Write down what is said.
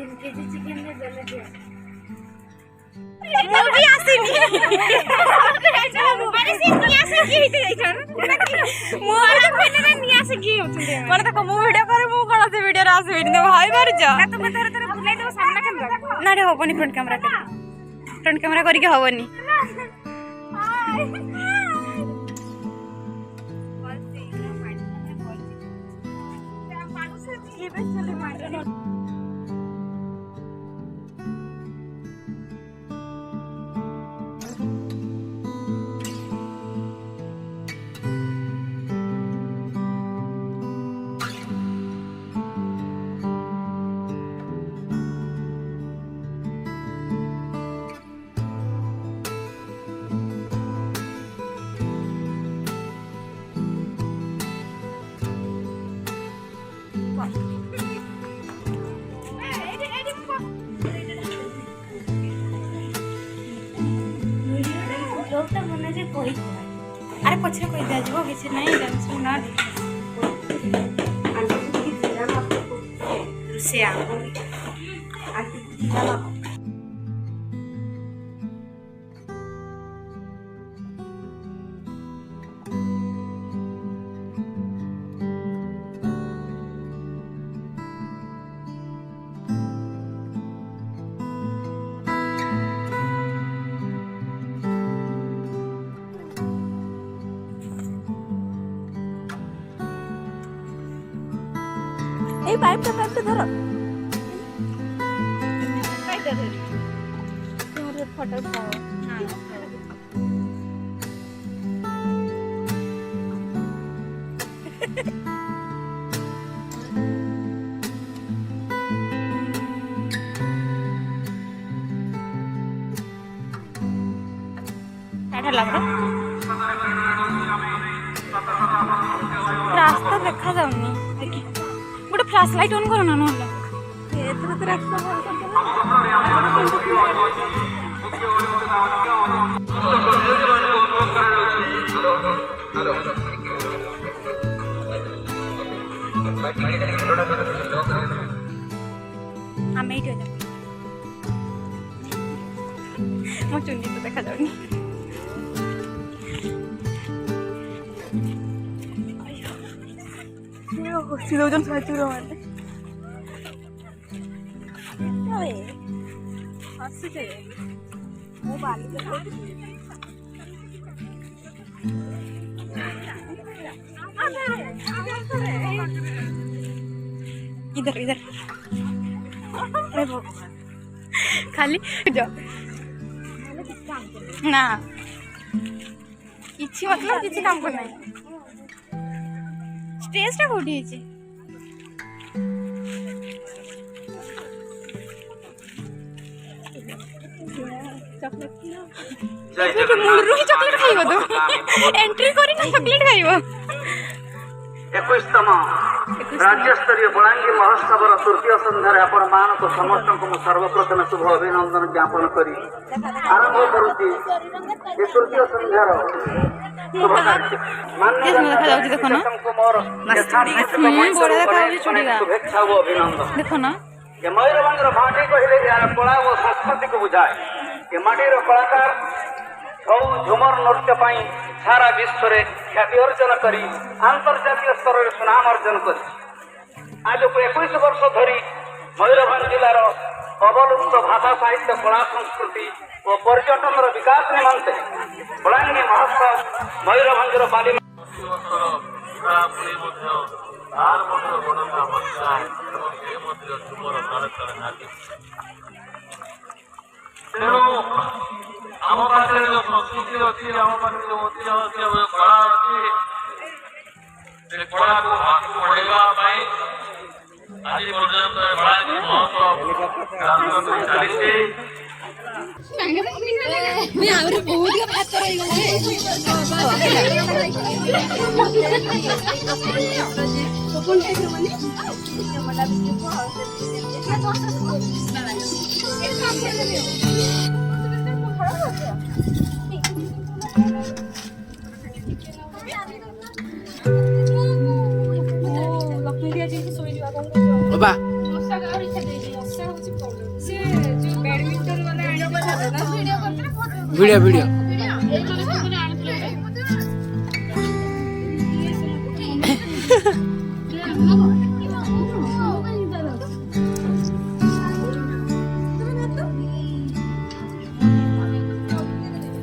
3 KG chicken রে জলে দে movie আসেনি মানে সে নিয়ে আসে কি হইতে যাইছন মু আর কইনা নিয়ে আসে কি হউছন্তি মানে দেখো মু ভিডিও করে মু কোন আছে ভিডিও রে আসে ভিডিও ভাই পারছ না তুমি ধরে ধরে বুলাই দেব সামনে ক্যামেরা না রে হবনি ফ্রন্ট ক্যামেরা করি কি হবনি লোকটা মনে যে কই আরে পছরে কই দিয়া যাব কিছু নাই টেনশন না রুসিয়া এই পাইপটা ধরো পাইপটা ধরি তোমার ফটো পাও হ্যাঁ এটা লাগবে রাস্তা দেখা যাওনি দেখি গোটে ফ্ল্যাশ লাইট অন করো না নহলে এতরে তো রাস্তা বন্ধ আমি এইটা যাব মো চুন্ডি তো দেখা যাওনি si lo jangan saja orang ada. Oke, masih deh. Mau balik ke sana? इधर अरे वो खाली जाओ ना किसी मतलब किसी काम को नहीं स्टेज टा कोठी है चॉकलेट मुरु ही चॉकलेट खाइबो तो एंट्री करी ना चॉकलेट खाइबो 21तम राज्य स्तरीय बलांगी महोत्सव तृतीय संध्यार आपण मानक समस्त को सर्वप्रथम शुभ अभिनंदन ज्ञापन करी आरंभ करुची ये तृतीय संध्यार शुभ शुभेच्छा व अभिनंदन देखो ना ये मयूरभंज भाटी कहले यार कला व संस्कृति को बुझाए ये माटीर कलाकार छौ झुमर नृत्य पाई सारा विश्व रे ख्याति अर्जन करी अंतर्जातीय स्तर रे सुनाम अर्जन करी आज को 21 वर्ष धरी मयूरभंज जिलार अवलुप्त भाषा साहित्य कला संस्कृति और पर्यटन विकास निमंते बलांगी महोत्सव मयूरभंज बाली ଆମ ପାଖରେ ଯୋଉ ସଂସ୍କୃତି ଅଛି ଆମ ପାଖରେ ଯୋଉ ଐତିହ୍ୟ ଅଛି ଯୋଉ କଳା ଅଛି ସେ କଳାକୁ ଆଗକୁ ବଢେଇବା ପାଇଁ ଆଜି ପର୍ଯ୍ୟନ୍ତ ବଳାଙ୍ଗୀ ମହୋତ୍ସବ ଚାଲିଛି ଆହୁରି ବହୁତ ଭାତ Oba. ସେ ଯୋଉ ବ୍ୟାଡମିଣ୍ଟନ ବାଲା ଭିଡ଼ିଓ ଭିଡ଼ିଓ ଭିଡ଼ିଓ